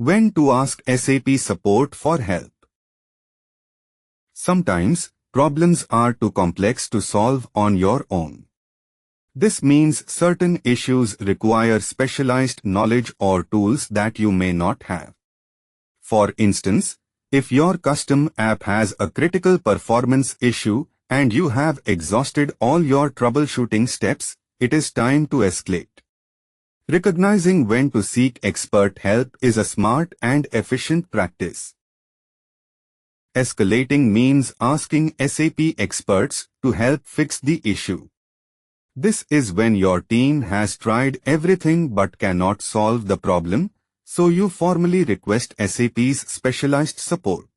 When to ask SAP support for help. Sometimes, problems are too complex to solve on your own. This means certain issues require specialized knowledge or tools that you may not have. For instance, if your custom app has a critical performance issue and you have exhausted all your troubleshooting steps, it is time to escalate. Recognizing when to seek expert help is a smart and efficient practice. Escalating means asking SAP experts to help fix the issue. This is when your team has tried everything but cannot solve the problem, so you formally request SAP's specialized support.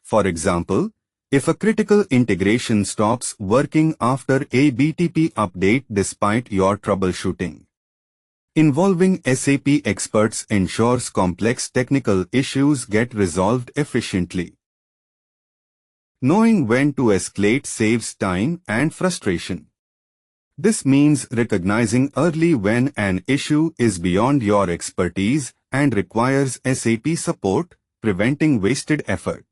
For example, if a critical integration stops working after a BTP update despite your troubleshooting, involving SAP experts ensures complex technical issues get resolved efficiently. Knowing when to escalate saves time and frustration. This means recognizing early when an issue is beyond your expertise and requires SAP support, preventing wasted effort.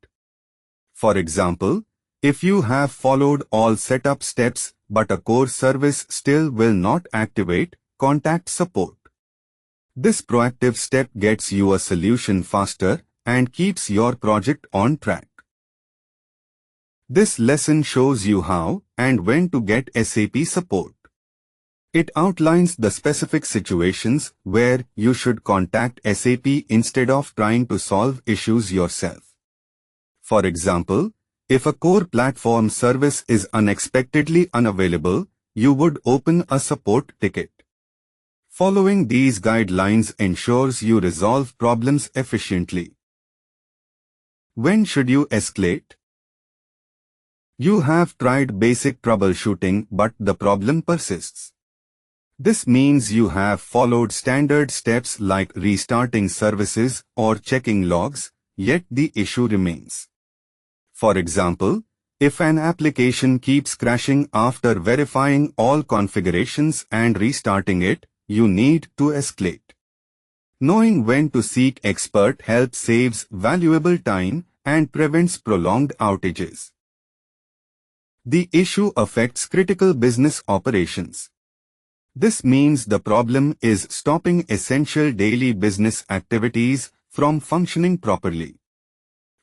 For example, if you have followed all setup steps but a core service still will not activate, contact support. This proactive step gets you a solution faster and keeps your project on track. This lesson shows you how and when to get SAP support. It outlines the specific situations where you should contact SAP instead of trying to solve issues yourself. For example, if a core platform service is unexpectedly unavailable, you would open a support ticket. Following these guidelines ensures you resolve problems efficiently. When should you escalate? You have tried basic troubleshooting but the problem persists. This means you have followed standard steps like restarting services or checking logs, yet the issue remains. For example, if an application keeps crashing after verifying all configurations and restarting it, you need to escalate. Knowing when to seek expert help saves valuable time and prevents prolonged outages. The issue affects critical business operations. This means the problem is stopping essential daily business activities from functioning properly.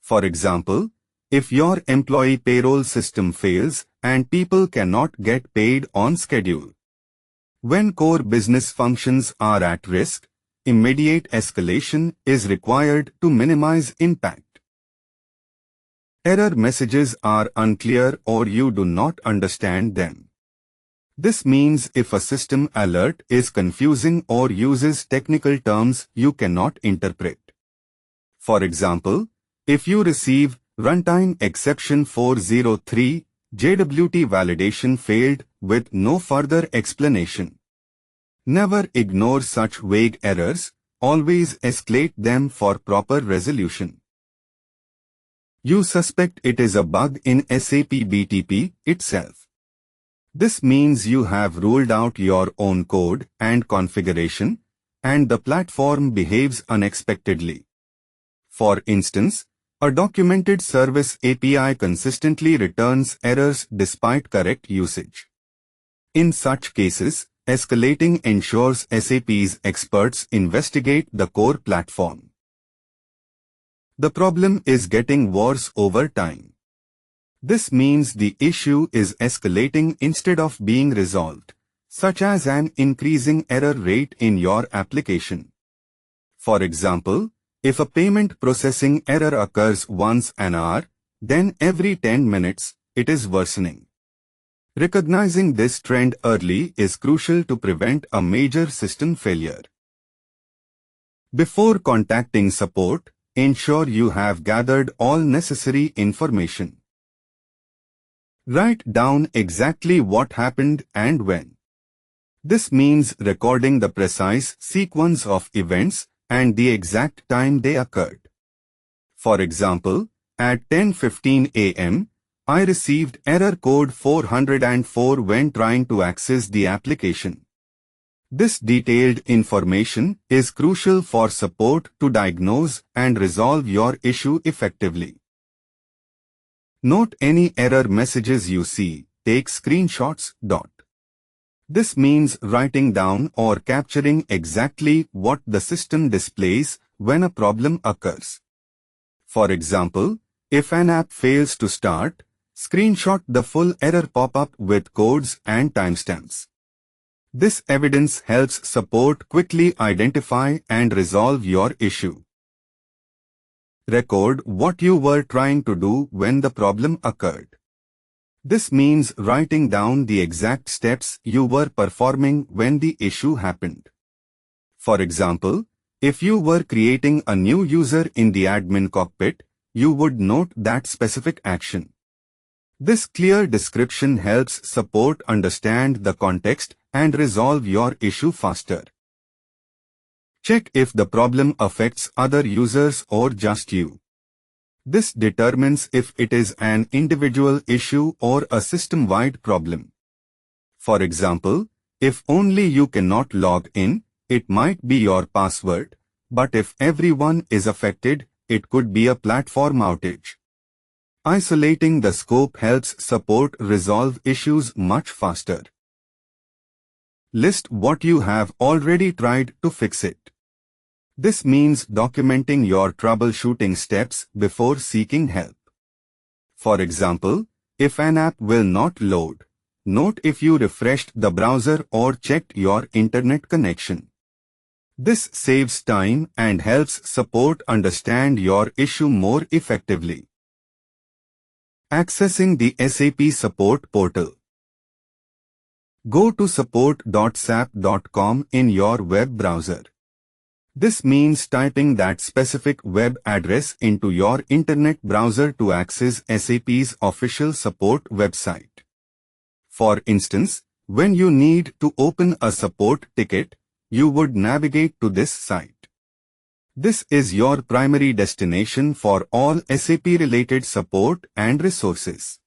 For example, if your employee payroll system fails and people cannot get paid on schedule. When core business functions are at risk, immediate escalation is required to minimize impact. Error messages are unclear or you do not understand them. This means if a system alert is confusing or uses technical terms you cannot interpret. For example, if you receive runtime exception 403, JWT validation failed with no further explanation. Never ignore such vague errors, always escalate them for proper resolution. You suspect it is a bug in SAP BTP itself. This means you have ruled out your own code and configuration, and the platform behaves unexpectedly. For instance, a documented service API consistently returns errors despite correct usage. In such cases, escalating ensures SAP's experts investigate the core platform. The problem is getting worse over time. This means the issue is escalating instead of being resolved, such as an increasing error rate in your application. For example, if a payment processing error occurs once an hour, then every 10 minutes, it is worsening. Recognizing this trend early is crucial to prevent a major system failure. Before contacting support, ensure you have gathered all necessary information. Write down exactly what happened and when. This means recording the precise sequence of events and the exact time they occurred. For example, at 10:15 a.m., I received error code 404 when trying to access the application. This detailed information is crucial for support to diagnose and resolve your issue effectively. Note any error messages you see. Take screenshots. This means writing down or capturing exactly what the system displays when a problem occurs. For example, if an app fails to start, screenshot the full error pop-up with codes and timestamps. This evidence helps support quickly identify and resolve your issue. Record what you were trying to do when the problem occurred. This means writing down the exact steps you were performing when the issue happened. For example, if you were creating a new user in the admin cockpit, you would note that specific action. This clear description helps support understand the context and resolve your issue faster. Check if the problem affects other users or just you. This determines if it is an individual issue or a system-wide problem. For example, if only you cannot log in, it might be your password, but if everyone is affected, it could be a platform outage. Isolating the scope helps support resolve issues much faster. List what you have already tried to fix it. This means documenting your troubleshooting steps before seeking help. For example, if an app will not load, note if you refreshed the browser or checked your internet connection. This saves time and helps support understand your issue more effectively. Accessing the SAP Support portal. Go to support.sap.com in your web browser. This means typing that specific web address into your internet browser to access SAP's official support website. For instance, when you need to open a support ticket, you would navigate to this site. This is your primary destination for all SAP-related support and resources.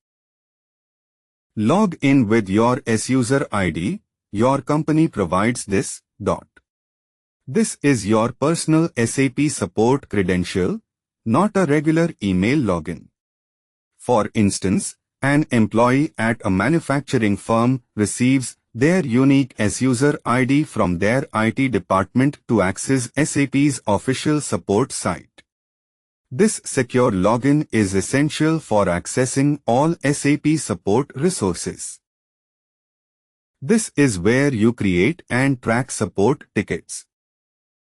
Log in with your SUser ID. Your company provides this. This is your personal SAP support credential, not a regular email login. For instance, an employee at a manufacturing firm receives their unique SUser ID from their IT department to access SAP's official support site. This secure login is essential for accessing all SAP support resources. This is where you create and track support tickets.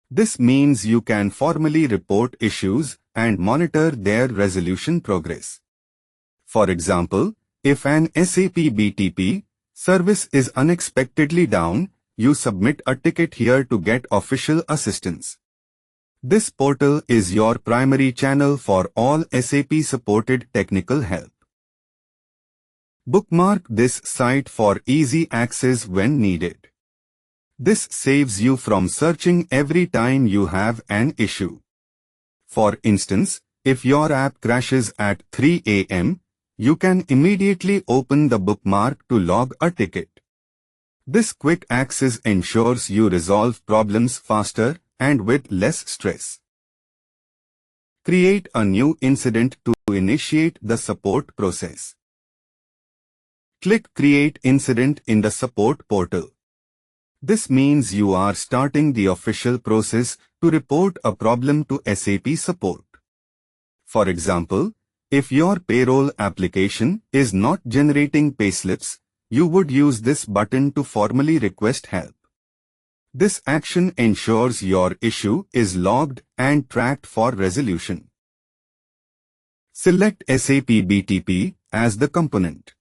This means you can formally report issues and monitor their resolution progress. For example, if an SAP BTP service is unexpectedly down, you submit a ticket here to get official assistance. This portal is your primary channel for all SAP-supported technical help. Bookmark this site for easy access when needed. This saves you from searching every time you have an issue. For instance, if your app crashes at 3 a.m., you can immediately open the bookmark to log a ticket. This quick access ensures you resolve problems faster and with less stress. Create a new incident to initiate the support process. Click Create Incident in the Support portal. This means you are starting the official process to report a problem to SAP Support. For example, if your payroll application is not generating payslips, you would use this button to formally request help. This action ensures your issue is logged and tracked for resolution. Select SAP BTP as the component.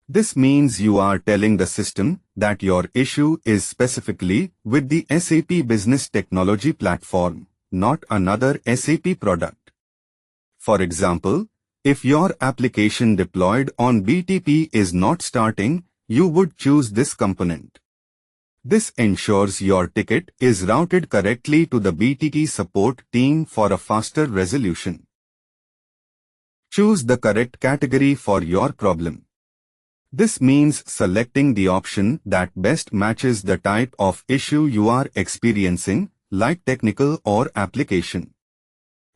This means you are telling the system that your issue is specifically with the SAP Business Technology Platform, not another SAP product. For example, if your application deployed on BTP is not starting, you would choose this component. This ensures your ticket is routed correctly to the BTP support team for a faster resolution. Choose the correct category for your problem. This means selecting the option that best matches the type of issue you are experiencing, like technical or application.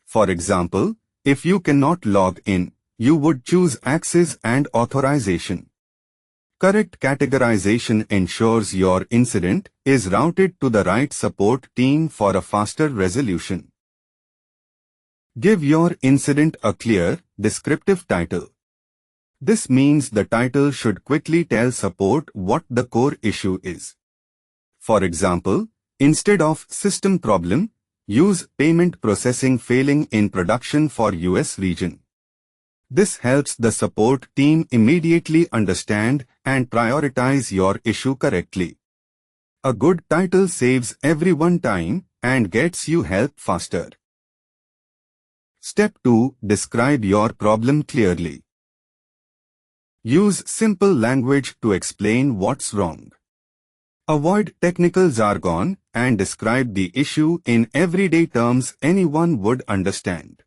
For example, if you cannot log in, you would choose access and authorization. Correct categorization ensures your incident is routed to the right support team for a faster resolution. Give your incident a clear, descriptive title. This means the title should quickly tell support what the core issue is. For example, instead of system problem, use payment processing failing in production for US region. This helps the support team immediately understand and prioritize your issue correctly. A good title saves everyone time and gets you help faster. Step 2. Describe your problem clearly. Use simple language to explain what's wrong. Avoid technical jargon and describe the issue in everyday terms anyone would understand.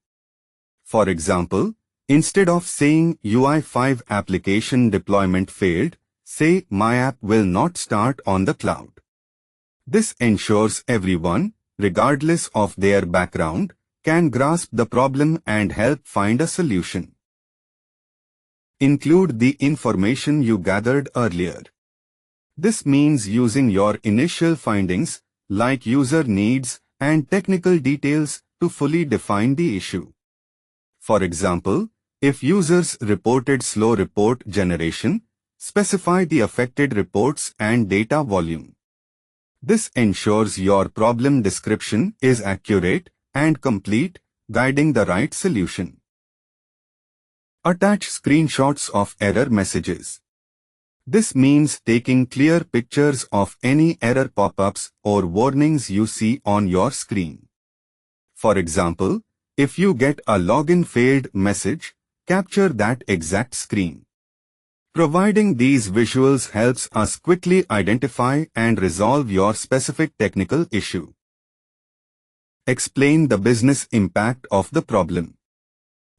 For example, instead of saying UI5 application deployment failed, say my app will not start on the cloud. This ensures everyone, regardless of their background, can grasp the problem and help find a solution. Include the information you gathered earlier. This means using your initial findings, like user needs and technical details, to fully define the issue. For example, if users reported slow report generation, specify the affected reports and data volume. This ensures your problem description is accurate and complete, guiding the right solution. Attach screenshots of error messages. This means taking clear pictures of any error pop-ups or warnings you see on your screen. For example, if you get a login failed message, capture that exact screen. Providing these visuals helps us quickly identify and resolve your specific technical issue. Explain the business impact of the problem.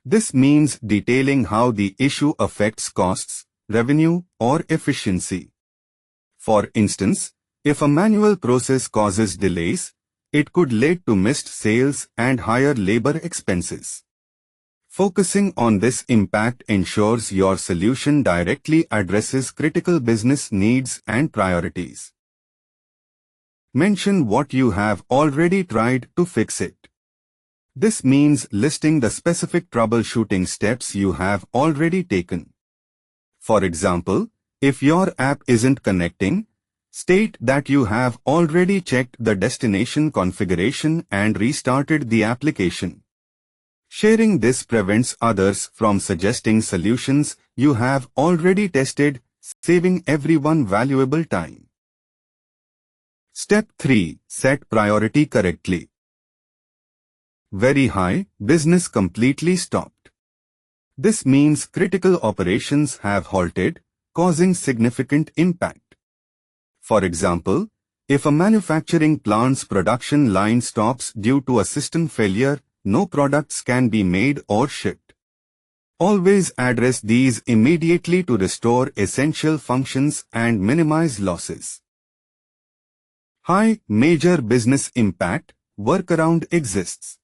This means detailing how the issue affects costs, revenue, or efficiency. For instance, if a manual process causes delays, it could lead to missed sales and higher labor expenses. Focusing on this impact ensures your solution directly addresses critical business needs and priorities. Mention what you have already tried to fix it. This means listing the specific troubleshooting steps you have already taken. For example, if your app isn't connecting, state that you have already checked the destination configuration and restarted the application. Sharing this prevents others from suggesting solutions you have already tested, saving everyone valuable time. Step 3. Set priority correctly. Very high, business completely stopped. This means critical operations have halted, causing significant impact. For example, if a manufacturing plant's production line stops due to a system failure, no products can be made or shipped. Always address these immediately to restore essential functions and minimize losses. High major business impact workaround exists.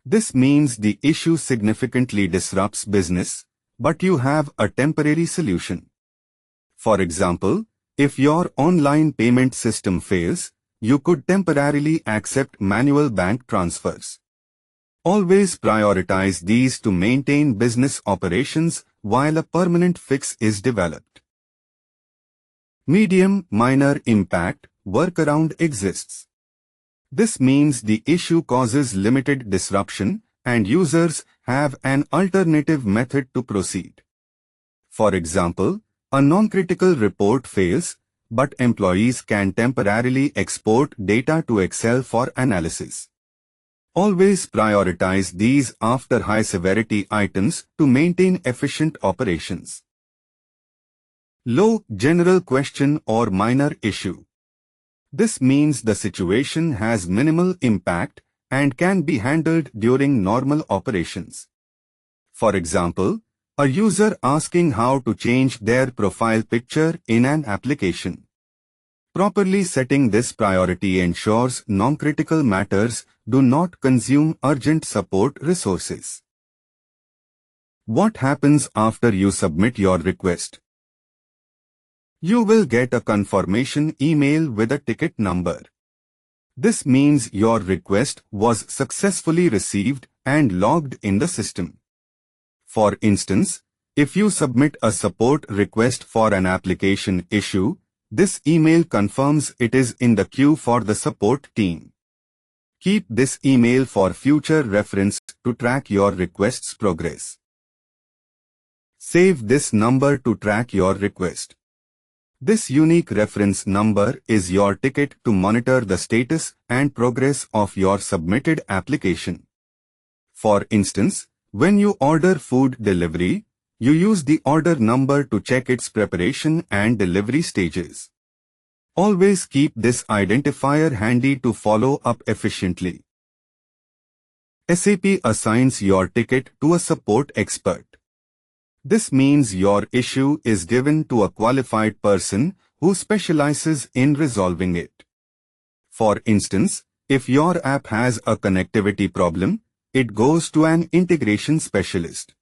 This means the issue significantly disrupts business, but you have a temporary solution. For example, if your online payment system fails, you could temporarily accept manual bank transfers. Always prioritize these to maintain business operations while a permanent fix is developed. Medium minor impact workaround exists. This means the issue causes limited disruption and users have an alternative method to proceed. For example, a non-critical report fails, but employees can temporarily export data to Excel for analysis. Always prioritize these after high-severity items to maintain efficient operations. Low general question or minor issue. This means the situation has minimal impact and can be handled during normal operations. For example, A user asking how to change their profile picture in an application. Properly setting this priority ensures non-critical matters do not consume urgent support resources. What happens after you submit your request? You will get a confirmation email with a ticket number. This means your request was successfully received and logged in the system. For instance, if you submit a support request for an application issue, this email confirms it is in the queue for the support team. Keep this email for future reference to track your request's progress. Save this number to track your request. This unique reference number is your ticket to monitor the status and progress of your submitted application. For instance, when you order food delivery, you use the order number to check its preparation and delivery stages. Always keep this identifier handy to follow up efficiently. SAP assigns your ticket to a support expert. This means your issue is given to a qualified person who specializes in resolving it. For instance, if your app has a connectivity problem, it goes to an integration specialist.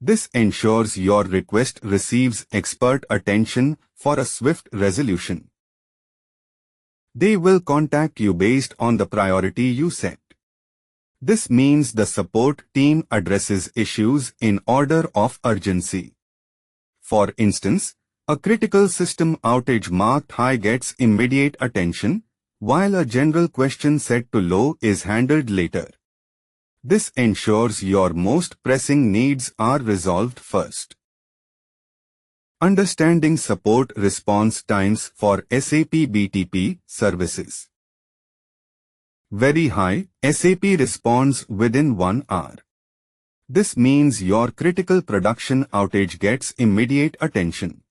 This ensures your request receives expert attention for a swift resolution. They will contact you based on the priority you set. This means the support team addresses issues in order of urgency. For instance, a critical system outage marked high gets immediate attention, while a general question set to low is handled later. This ensures your most pressing needs are resolved first. Understanding support response times for SAP BTP services. Very high, SAP responds within 1 hour. This means your critical production outage gets immediate attention.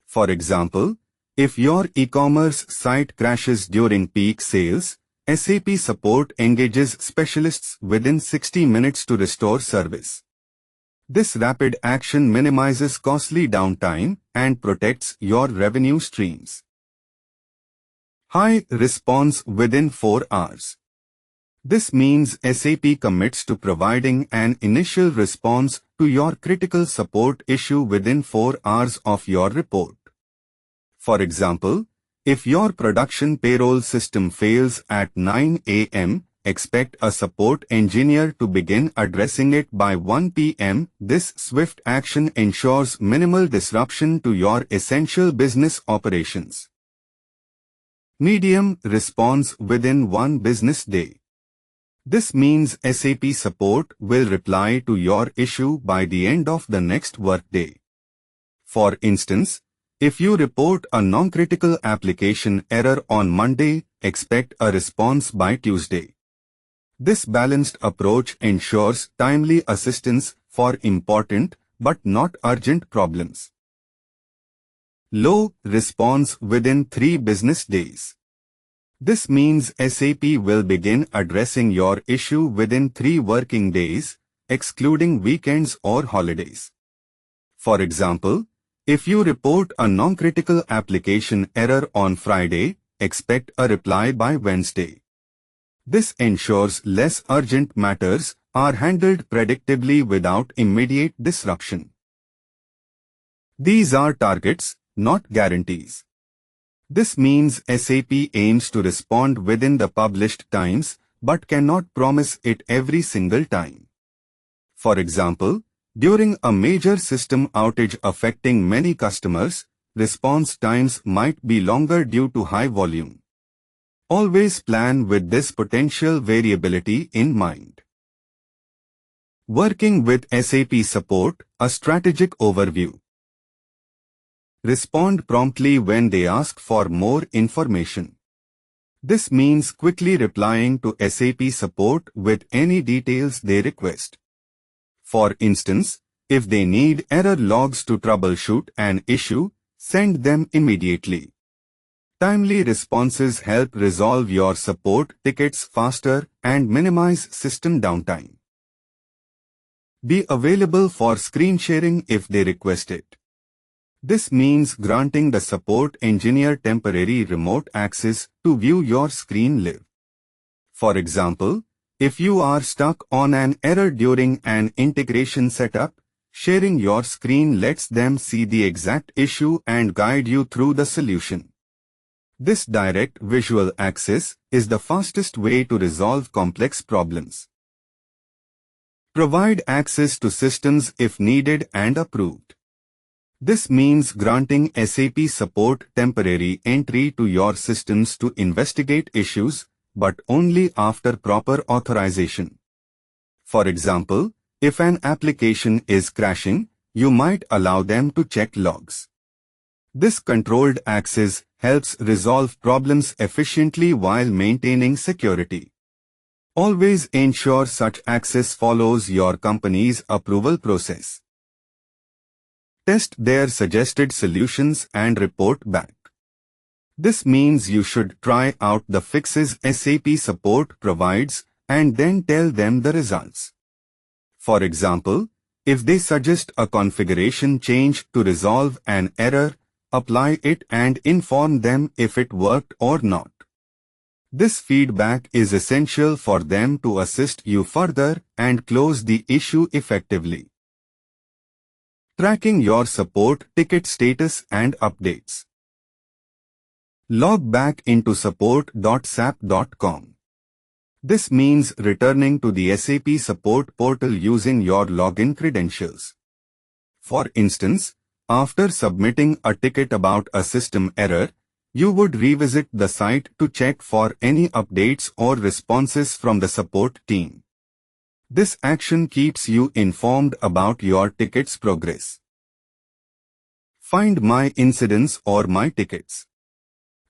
For example, if your e-commerce site crashes during peak sales, SAP Support engages specialists within 60 minutes to restore service. This rapid action minimizes costly downtime and protects your revenue streams. High response within 4 hours. This means SAP commits to providing an initial response to your critical support issue within 4 hours of your report. For example, if your production payroll system fails at 9 a.m., expect a support engineer to begin addressing it by 1 p.m. This swift action ensures minimal disruption to your essential business operations. Medium response within 1 business day. This means SAP Support will reply to your issue by the end of the next workday. For instance, if you report a non-critical application error on Monday, expect a response by Tuesday. This balanced approach ensures timely assistance for important but not urgent problems. Low response within 3 business days. This means SAP will begin addressing your issue within 3 working days, excluding weekends or holidays. For example, if you report a non-critical application error on Friday, expect a reply by Wednesday. This ensures less urgent matters are handled predictably without immediate disruption. These are targets, not guarantees. This means SAP aims to respond within the published times but cannot promise it every single time. For example, during a major system outage affecting many customers, response times might be longer due to high volume. Always plan with this potential variability in mind. Working with SAP Support, a strategic overview. Respond promptly when they ask for more information. This means quickly replying to SAP Support with any details they request. For instance, if they need error logs to troubleshoot an issue, send them immediately. Timely responses help resolve your support tickets faster and minimize system downtime. Be available for screen sharing if they request it. This means granting the support engineer temporary remote access to view your screen live. For example, if you are stuck on an error during an integration setup, sharing your screen lets them see the exact issue and guide you through the solution. This direct visual access is the fastest way to resolve complex problems. Provide access to systems if needed and approved. This means granting SAP Support temporary entry to your systems to investigate issues, but only after proper authorization. For example, if an application is crashing, you might allow them to check logs. This controlled access helps resolve problems efficiently while maintaining security. Always ensure such access follows your company's approval process. Test their suggested solutions and report back. This means you should try out the fixes SAP Support provides and then tell them the results. For example, if they suggest a configuration change to resolve an error, apply it and inform them if it worked or not. This feedback is essential for them to assist you further and close the issue effectively. Tracking your support ticket status and updates. Log back into support.sap.com. This means returning to the SAP Support portal using your login credentials. For instance, after submitting a ticket about a system error, you would revisit the site to check for any updates or responses from the support team. This action keeps you informed about your ticket's progress. Find My Incidents or My Tickets.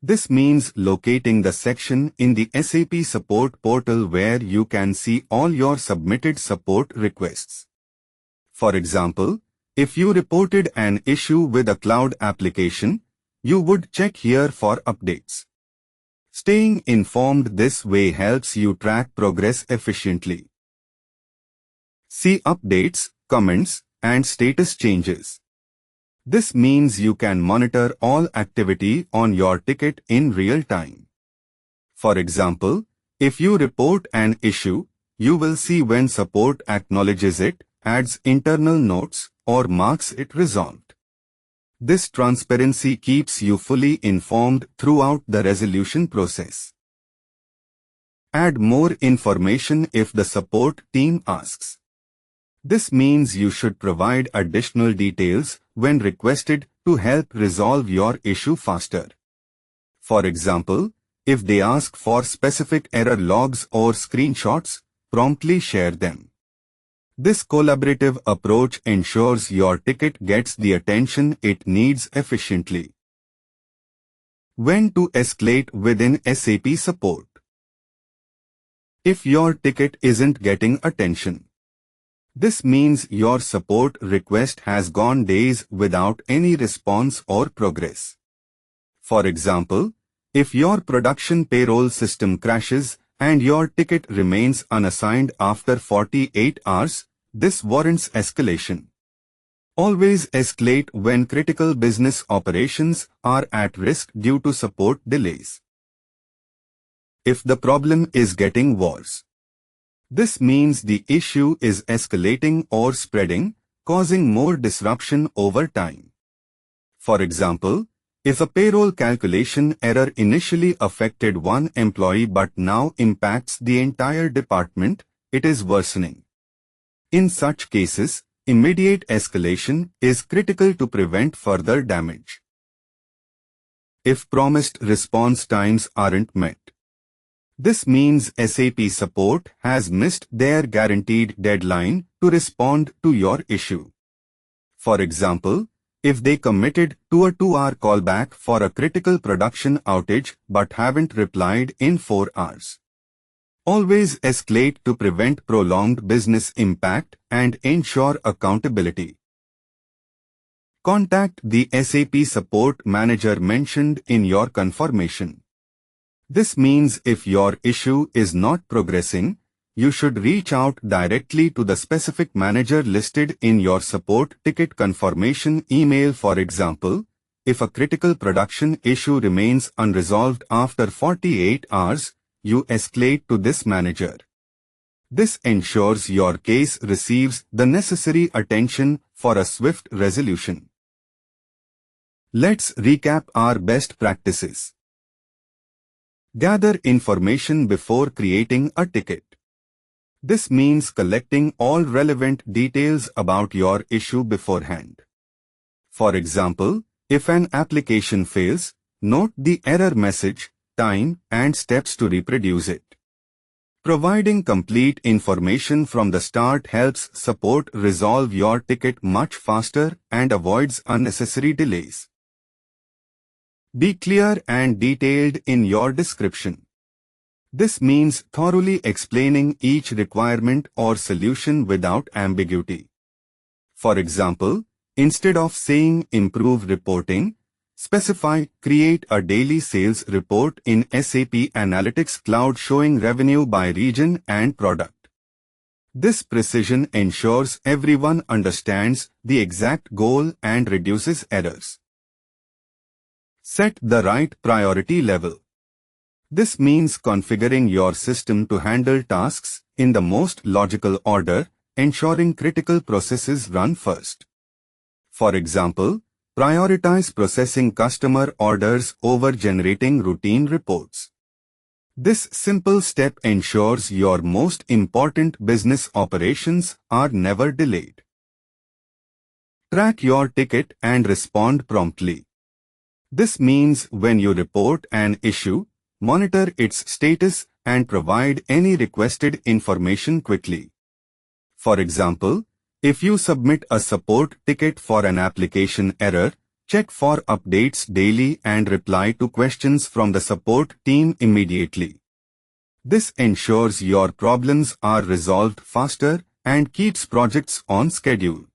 This means locating the section in the SAP Support portal where you can see all your submitted support requests. For example, if you reported an issue with a cloud application, you would check here for updates. Staying informed this way helps you track progress efficiently. See updates, comments, and status changes. This means you can monitor all activity on your ticket in real time. For example, if you report an issue, you will see when support acknowledges it, adds internal notes, or marks it resolved. This transparency keeps you fully informed throughout the resolution process. Add more information if the support team asks. This means you should provide additional details when requested to help resolve your issue faster. For example, if they ask for specific error logs or screenshots, promptly share them. This collaborative approach ensures your ticket gets the attention it needs efficiently. When to escalate within SAP Support. If your ticket isn't getting attention, this means your support request has gone days without any response or progress. For example, if your production payroll system crashes and your ticket remains unassigned after 48 hours, this warrants escalation. Always escalate when critical business operations are at risk due to support delays. If the problem is getting worse, this means the issue is escalating or spreading, causing more disruption over time. For example, if a payroll calculation error initially affected one employee but now impacts the entire department, it is worsening. In such cases, immediate escalation is critical to prevent further damage. If promised response times aren't met, this means SAP Support has missed their guaranteed deadline to respond to your issue. For example, if they committed to a 2-hour callback for a critical production outage but haven't replied in 4 hours. Always escalate to prevent prolonged business impact and ensure accountability. Contact the SAP Support Manager mentioned in your confirmation. This means if your issue is not progressing, you should reach out directly to the specific manager listed in your support ticket confirmation email. For example, if a critical production issue remains unresolved after 48 hours, you escalate to this manager. This ensures your case receives the necessary attention for a swift resolution. Let's recap our best practices. Gather information before creating a ticket. This means collecting all relevant details about your issue beforehand. For example, if an application fails, note the error message, time, and steps to reproduce it. Providing complete information from the start helps support resolve your ticket much faster and avoids unnecessary delays. Be clear and detailed in your description. This means thoroughly explaining each requirement or solution without ambiguity. For example, instead of saying improve reporting, specify create a daily sales report in SAP Analytics Cloud showing revenue by region and product. This precision ensures everyone understands the exact goal and reduces errors. Set the right priority level. This means configuring your system to handle tasks in the most logical order, ensuring critical processes run first. For example, prioritize processing customer orders over generating routine reports. This simple step ensures your most important business operations are never delayed. Track your ticket and respond promptly. This means when you report an issue, monitor its status and provide any requested information quickly. For example, if you submit a support ticket for an application error, check for updates daily and reply to questions from the support team immediately. This ensures your problems are resolved faster and keeps projects on schedule.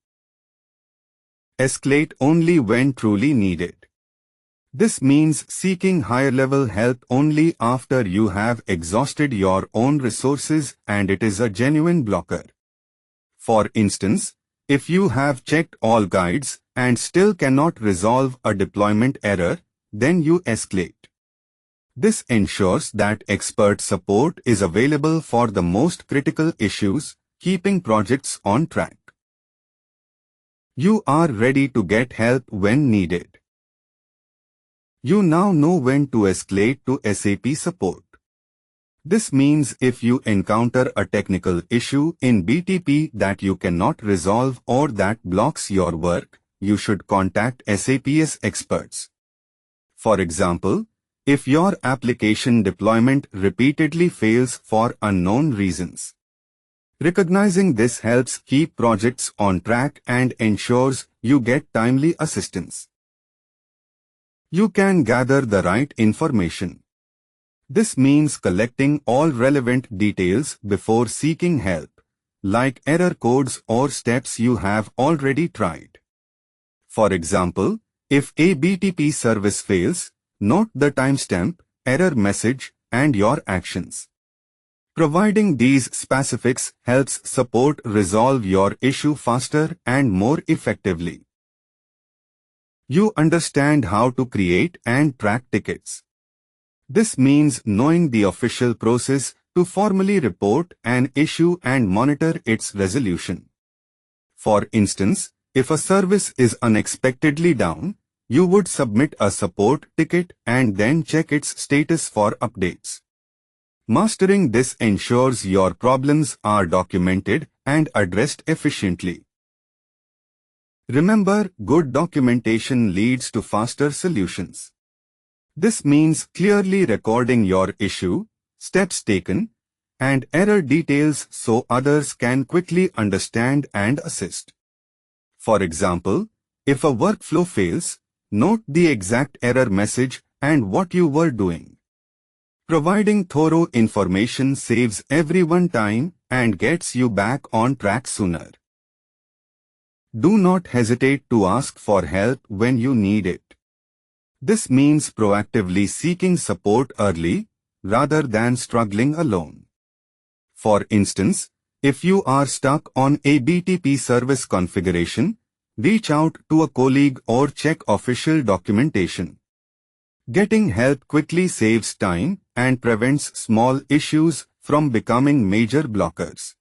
Escalate only when truly needed. This means seeking higher-level help only after you have exhausted your own resources and it is a genuine blocker. For instance, if you have checked all guides and still cannot resolve a deployment error, then you escalate. This ensures that expert support is available for the most critical issues, keeping projects on track. You are ready to get help when needed. You now know when to escalate to SAP Support. This means if you encounter a technical issue in BTP that you cannot resolve or that blocks your work, you should contact SAP's experts. For example, if your application deployment repeatedly fails for unknown reasons. Recognizing this helps keep projects on track and ensures you get timely assistance. You can gather the right information. This means collecting all relevant details before seeking help, like error codes or steps you have already tried. For example, if a BTP service fails, note the timestamp, error message, and your actions. Providing these specifics helps support resolve your issue faster and more effectively. You understand how to create and track tickets. This means knowing the official process to formally report an issue and monitor its resolution. For instance, if a service is unexpectedly down, you would submit a support ticket and then check its status for updates. Mastering this ensures your problems are documented and addressed efficiently. Remember, good documentation leads to faster solutions. This means clearly recording your issue, steps taken, and error details so others can quickly understand and assist. For example, if a workflow fails, note the exact error message and what you were doing. Providing thorough information saves everyone time and gets you back on track sooner. Do not hesitate to ask for help when you need it. This means proactively seeking support early, rather than struggling alone. For instance, if you are stuck on a BTP service configuration, reach out to a colleague or check official documentation. Getting help quickly saves time and prevents small issues from becoming major blockers.